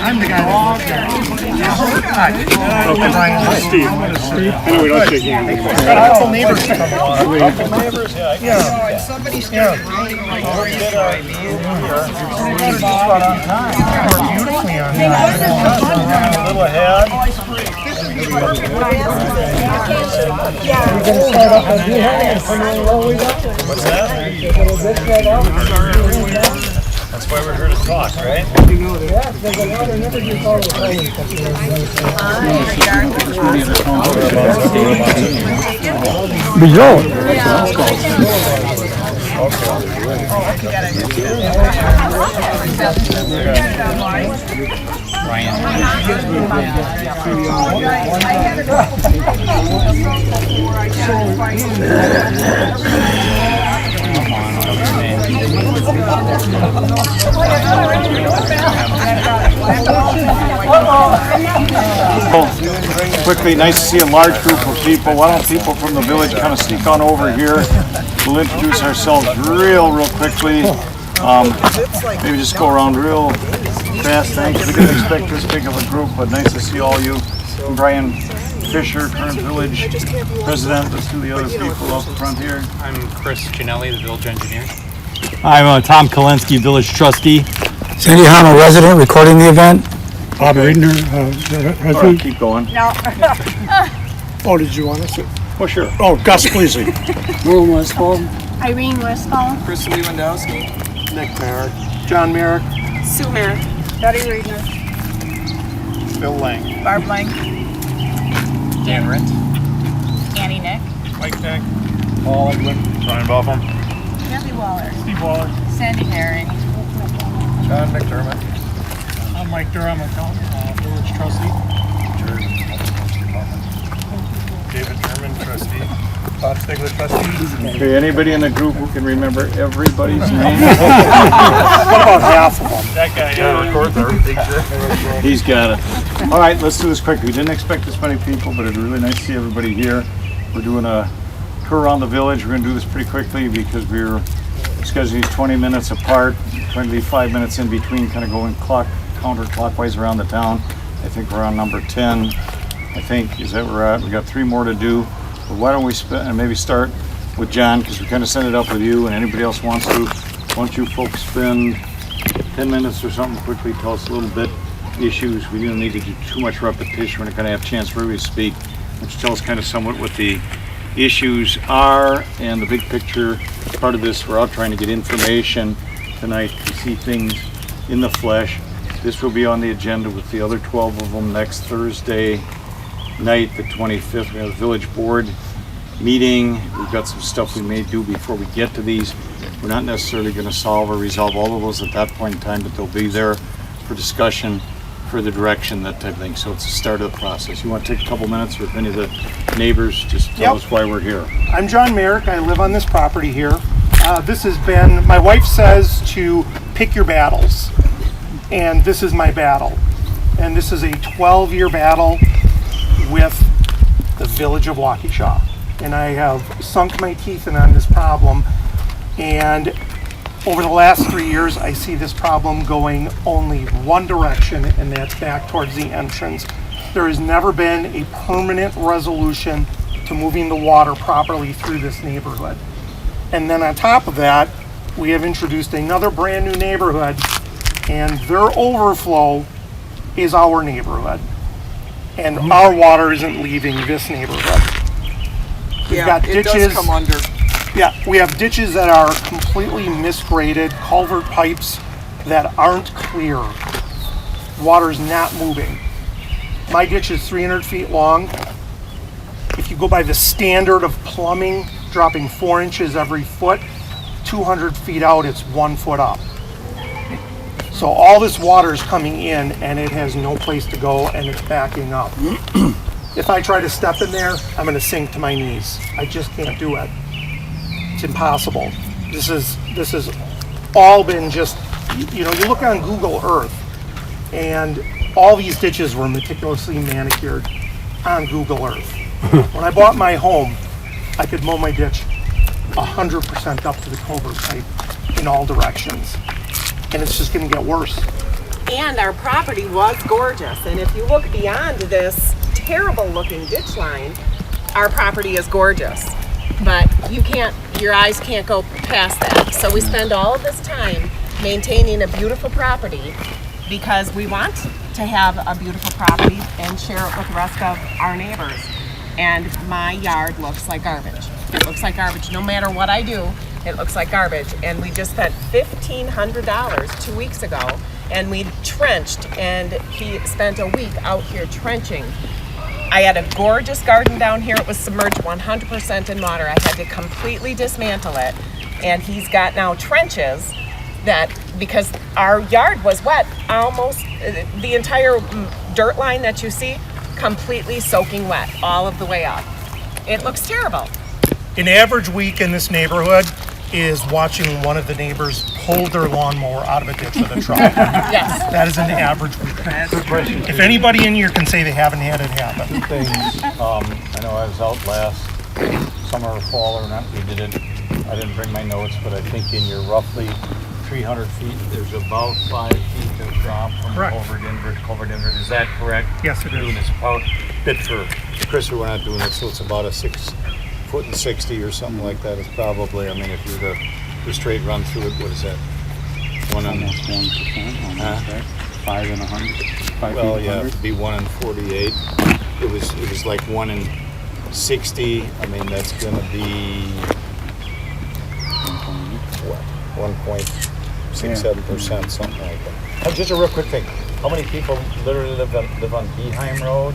I'm the guy that walked there. Steve. Anyway, we don't shake hands. Got a couple neighbors to come along. And somebody started running like crazy. Beautifully on time. A little ahead. We're going to start off on Hamm and come on all the way down. What's that? That's why we're here to talk, right? Yeah, there's a lot of never gets all the phone stuff. Quickly, nice to see a large group of people. Why don't people from the village kind of sneak on over here? We'll introduce ourselves real quickly. Maybe just go around real fast. Thanks. We didn't expect this big of a group, but nice to see all you. I'm Brian Fisher, current village president. Let's do the other people up front here. I'm Chris Ginelli, the village engineer. I'm Tom Kalinsky, village trustee. Sandy Hamm, a resident, recording the event. Bob Reedner, All right, keep going. oh, did you want us to? Oh, sure. Oh, Gus Pleasy. Merlin Westfall. Irene Westfall. Chris Lewandowski. Nick Merrick. John Merrick. Sue Merrick. Betty Reedner. Bill Lang. Barb Lang. Dan Rent. Annie Nick. Mike Nick. Paul Edwin. Brian Botham. Kathy Waller. Steve Waller. Sandy Herring. John McDermott. I'm Mike Durham, village trustee. David German, trustee. Todd Stigler, trustee. Okay, anybody in the group who can remember everybody's name? What about half of them? That guy, record there. He's got it. All right, let's do this quick. We didn't expect this many people, but it's really nice to see everybody here. We're doing a tour around the village. We're going to do this pretty quickly because we're scheduling these 20 minutes apart, trying to leave 5 minutes in between, kind of going counterclockwise around the town. I think we're on number 10. I think is that where we're at. We got 3 more to do. But why don't we maybe start with John, because we kind of set it up with you, and anybody else wants to. Why don't you folks spend 10 minutes or something quickly, tell us a little bit issues. We don't need to do too much repetition. We're not going to have a chance for everybody to speak. Why don't you tell us kind of somewhat what the issues are and the big picture part of this. We're out trying to get information tonight to see things in the flesh. This will be on the agenda with the other 12 of them next Thursday night, the 25th. We have a village board meeting. We've got some stuff we may do before we get to these. We're not necessarily going to solve or resolve all of those at that point in time, but they'll be there for discussion, for the direction, that type of thing. So it's the start of the process. You want to take a couple minutes with any of the neighbors, just tell us why we're here. I'm John Merrick. I live on this property here. This has been, my wife says to pick your battles, and this is my battle. And this is a 12-year battle with the village of Waukesha. And I have sunk my teeth in on this problem. And over the last 3 years, I see this problem going only one direction, and that's back towards the entrance. There has never been a permanent resolution to moving the water properly through this neighborhood. And then on top of that, we have introduced another brand new neighborhood, and their overflow is our neighborhood. And our water isn't leaving this neighborhood. We've got ditches. It does come under. Yeah, we have ditches that are completely misgraded, culvert pipes that aren't clear. Water's not moving. My ditch is 300 feet long. If you go by the standard of plumbing, dropping 4 inches every foot, 200 feet out, it's 1 foot up. So all this water is coming in and it has no place to go and it's backing up. If I try to step in there, I'm going to sink to my knees. I just can't do it. It's impossible. This has all been just, you look on Google Earth and all these ditches were meticulously manicured on Google Earth. When I bought my home, I could mow my ditch 100% up to the culvert pipe in all directions. and it's just gonna get worse. And our property was gorgeous. And if you look beyond this terrible looking ditch line, our property is gorgeous. But your eyes can't go past that. So we spend all of this time maintaining a beautiful property because we want to have a beautiful property and share it with the rest of our neighbors. And my yard looks like garbage. It looks like garbage. No matter what I do, it looks like garbage. And we just spent $1,500 2 weeks ago, and we trenched, and he spent a week out here trenching. I had a gorgeous garden down here. It was submerged 100% in water. I had to completely dismantle it. And he's got now trenches that, because our yard was wet, almost the entire dirt line that you see, completely soaking wet all of the way up. It looks terrible. An average week in this neighborhood is watching one of the neighbors pull their lawnmower out of a ditch with a truck. Yes. That is an average week. Good question. If anybody in here can say they haven't had it happen. Two things. I know I was out last summer or fall or not. We did it. I didn't bring my notes, but I think in your roughly 300 feet, there's about 5 feet of drop from Correct. culvert inward. Is that correct? Yes, it is. Doing this about bit for Chris, we're not doing it, so it's about a 6'60" or something like that. It's probably, I mean, if you were to straight run through it, what is that? Almost 1%, almost, right? 5 and 100. 5 Well, feet yeah, 100. it'd be 1 in 48. It was like 1 in 60. I mean, that's gonna be what? 1.67%, something like that. Just a real quick thing. How many people literally live on Hamm Road?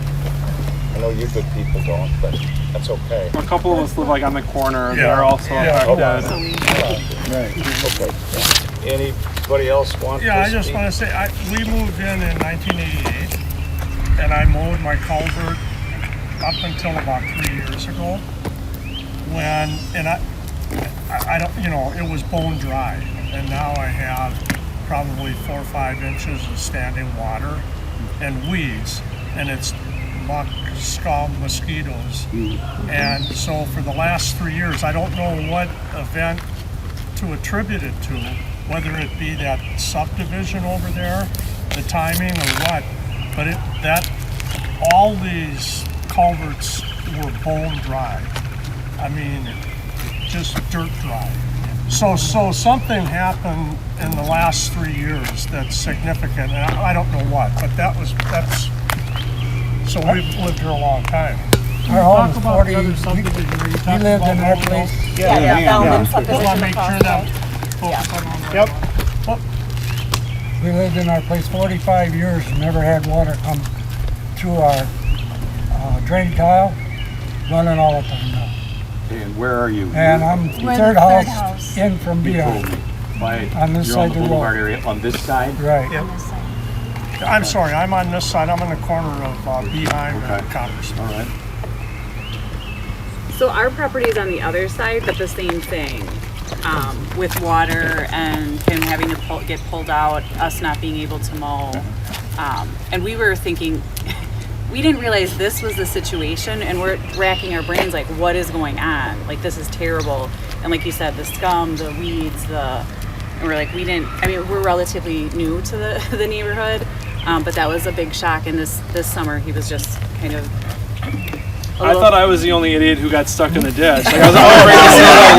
I know you good people don't, but that's okay. A couple of us live like on the corner. Yeah. They're also affected. Okay. Anybody else want Yeah, to I just speak? want to say, we moved in 1988, and I mowed my culvert up until about 3 years ago. I don't, it was bone dry, and now I have probably 4 or 5 inches of standing water and weeds, and it's muck, scum, mosquitoes. And so for the last 3 years, I don't know what event to attribute it to, whether it be that subdivision over there, the timing or what, but all these culverts were bone dry. I mean, just dirt dry. So something happened in the last 3 years that's significant, and I don't know what, but so we've lived here a long time. Our home is Talk about 40, the other subdivision where you we talked lived about in our all place. those. Bellman Just want to subdivision make sure across that the- folks are on Yep. We lived in our place 45 years and never had water come through our drain tile, running all the time now. Okay, and where are you? And I'm We're third the third house house. in from You told behind. me. On this You're side on of the the boulevard road. area on this side? Right. Yep. I'm sorry, I'm on this side. I'm in the corner of behind Okay. Congress. All right. So our property is on the other side, but the same thing, with water and him having to get pulled out, us not being able to mow. And we were thinking, we didn't realize this was the situation, and we're racking our brains like, what is going on? Like, this is terrible. And like you said, the scum, the weeds, and we're like, we're relatively new to the neighborhood, but that was a big shock. And this summer, he was just kind of I thought I was the only idiot who got stuck in the ditch. Like, I was afraid to say it out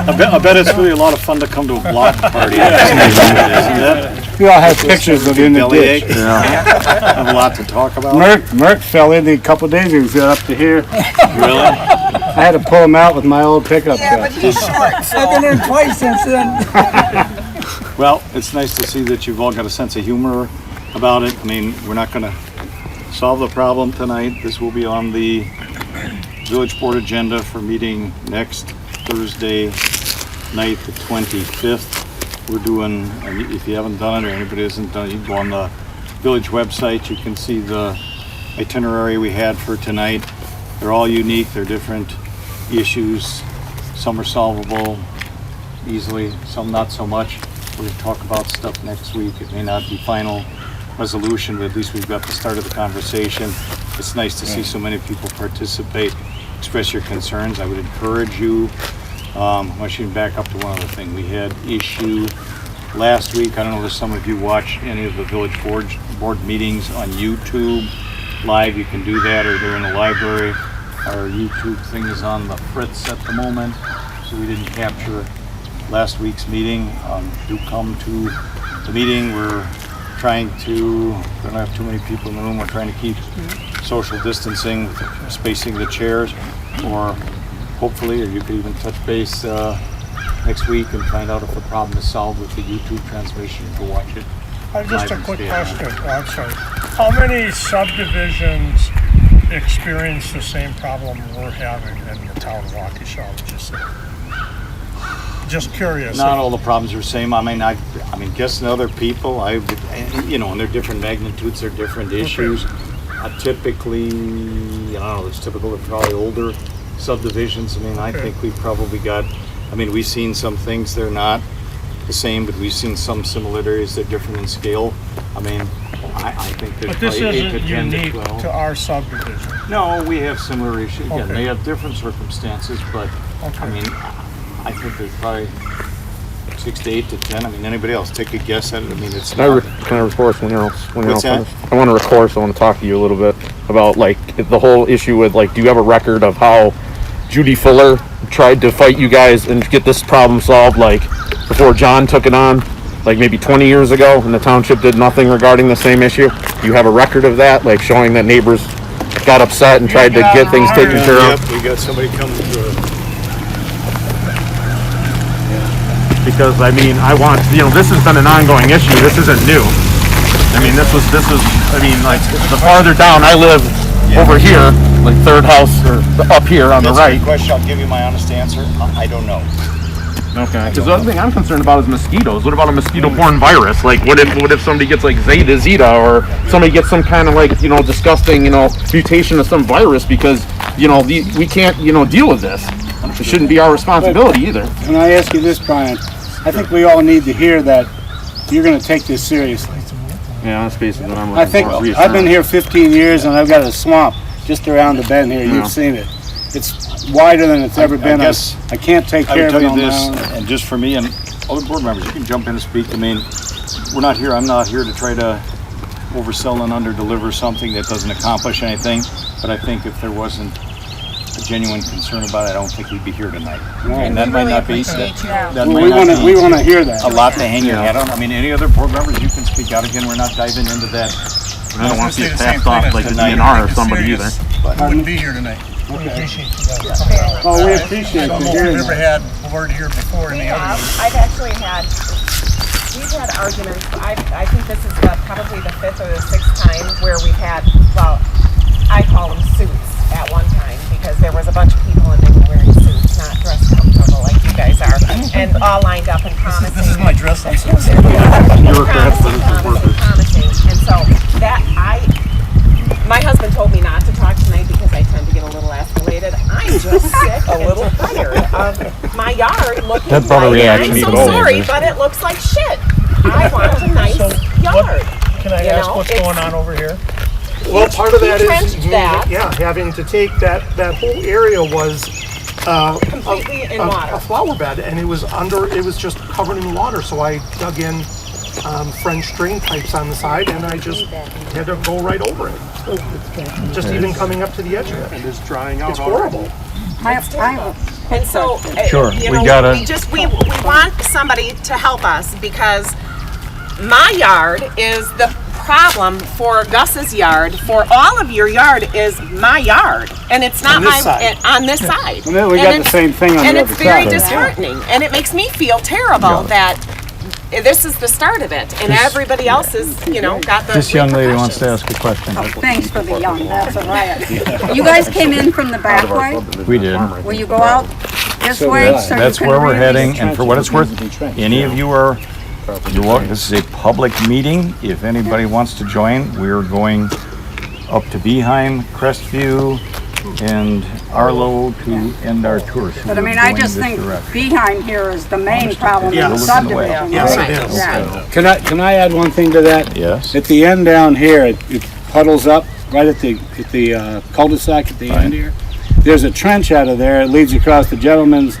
loud. I bet it's really a lot of fun to come to a block party. Isn't it? We all had pictures of in the ditch. Yeah. Have a lot to talk about. Merck fell in a couple of days ago. He got up to here. Really? I had to pull him out with my old pickup Yeah, truck. but he's short, so. I've been in twice since then. Well, it's nice to see that you've all got a sense of humor about it. I mean, we're not going to solve the problem tonight. This will be on the village board agenda for meeting next Thursday night, the 25th. We're doing, if you haven't done it or anybody hasn't done it, you can go on the village website. You can see the itinerary we had for tonight. They're all unique. They're different issues. Some are solvable easily, some not so much. We're going to talk about stuff next week. It may not be final resolution, but at least we've got the start of the conversation. It's nice to see so many people participate, express your concerns. I would encourage you I want you to back up to one other thing. We had issue last week. I don't know if some of you watch any of the village board meetings on YouTube live. You can do that, or they're in the library. Our YouTube thing is on the fritz at the moment, so we didn't capture last week's meeting. Do come to the meeting. We're trying to, don't have too many people in the room. We're trying to keep social distancing, spacing the chairs, or hopefully, or you could even touch base next week and find out if the problem is solved with the YouTube transmission to watch it. Just a quick question. Oh, I'm sorry. How many subdivisions experience the same problem we're having in the town of Waukesha? Just curious. Not all the problems are the same. I mean, guessing other people, and they're different magnitudes, they're different issues. Typically, I don't know, it's typical of probably older subdivisions. I mean, I think we've probably got, we've seen some things, they're not the same, but we've seen some similarities, they're different in scale. I think there's But this probably 8 to isn't 10 to unique 12. to our subdivision. No, we have similar issues. Again, Okay. they have different circumstances, but Okay. I think there's probably 6 to 8 to 10. Anybody else take a guess at it? It's Can I not. record when you're all What's that? finished? I want to record, so I want to talk to you a little bit about the whole issue with do you have a record of how Judy Fuller tried to fight you guys and get this problem solved before John took it on, maybe 20 years ago, and the township did nothing regarding the same issue? Do you have a record of that, showing that neighbors got upset and tried to get things taken care of? Yep, we got somebody coming to Because I want, this has been an ongoing issue. This isn't new. The farther down I live, over here, third house or up here on the That's a right. good question. I'll give you my honest answer. I don't know. Okay. Because the other thing I'm concerned about is mosquitoes. What about a mosquito-borne virus? What if somebody gets Zeta, or somebody gets some kind of disgusting, mutation of some virus because, we can't, deal with this. It shouldn't be our responsibility either. Can I ask you this, Brian? I think we all need to hear that you're going to take this seriously. Yeah, that's basically what I'm I looking think for. I've been here 15 years and I've got a swamp just around the bend here. Yeah. You've seen it. It's wider than it's ever been. guess I can't take I care would of tell it you on this, my own. and just for me and other board members, you can jump in and speak. We're not here. I'm not here to try to oversell and underdeliver something that doesn't accomplish anything. But I think if there wasn't a genuine concern about it, I don't think we'd be here tonight. Right. And that might not be. That might We not want to. be We want to hear that. a lot to hang your hat on. Any other board members, you can speak out. Again, we're not diving into that. I don't want to see it I was gonna say the passed same off thing like as a tonight. DNR or somebody either. We wouldn't be here tonight. Oh, we appreciate I don't know you if hearing we've ever that. had board here before in the other. I've actually we've had arguments. I think this is probably the 5th or the 6th time where we've had, I call them suits at one time, because there was a bunch of people and they were wearing suits, not dressed comfortable like you guys are, and all lined up and promising. This is my dress up. Promising. And so my husband told me not to talk tonight because I tend to get a little escalated. I'm just sick and tired of my yard looking That brought a like, reaction I'm even so over. sorry, but it looks like shit. I want a nice yard. Can I ask what's going on over here? Well, part of that is, trenched that. having to take that whole area was Completely in a water. flower bed, and it was just covered in water. So I dug in French drain pipes on the side, and I just had to go right over it. Just even coming up to the edge of it. And it's drying out. It's horrible. And so, Sure, you we know, gotta- we want somebody to help us, because my yard is the problem for Gus's yard. For all of your yard is my yard, and it's not On this side. on this side. And then we got And the it's- same thing on and the it's other very side. disheartening, and it makes me feel terrible that this is the start of it, and everybody else is, got the This young lady wants to repercussions. ask a question. Thanks for the young, that's a riot. You guys came in from the back way? We did. Will you go out this way so you That's can where we're really- heading, and for what it's worth, any of you are, this is a public meeting. If anybody wants to join, we're going up to Beeheim, Crestview, and Arlo to end our tour. So But I we're mean, I going just this think direction. behind here is the main problem in Yeah. the We're looking away. subdivision. Yes, right? it is. Yeah. Can I add one thing to that? Yes. At the end down here, it puddles up right at the cul-de-sac at the end here. There's a trench out of there. It leads across the gentleman's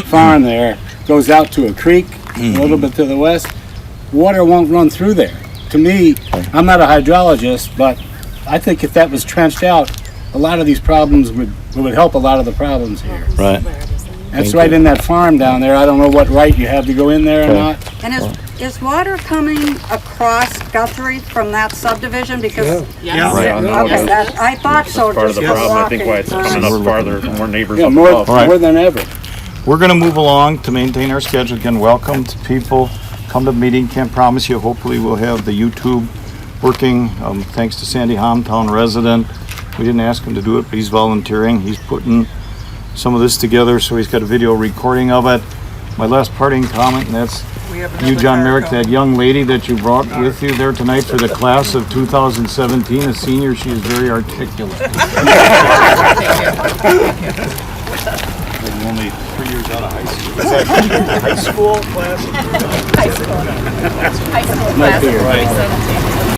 farm there goes out to a creek, a little bit to the west. Water won't run through there. To me, I'm not a hydrologist, but I think if that was trenched out, a lot of these problems would help a lot of the problems here. Right. That's right in that farm down there. I don't know what right you have to go in there or not. And is water coming across Guthrie from that subdivision? Because Yes. Right. okay, I thought so. Part of the just problem, I think, why it's walking coming up farther, more neighbors Yeah, up more, above. more than ever. We're gonna move along to maintain our schedule. Again, welcome to people. Come to the meeting, can't promise you, hopefully we'll have the YouTube working. Thanks to Sandy Hamm, town resident. We didn't ask him to do it, but he's volunteering. He's putting some of this together, so he's got a video recording of it. My last parting comment, and that's you, John Merrick, that young lady that you brought with you there tonight for the class of 2017, a senior, she is very articulate. Only 3 years out of high school. Is that high school class? High school class of 2017.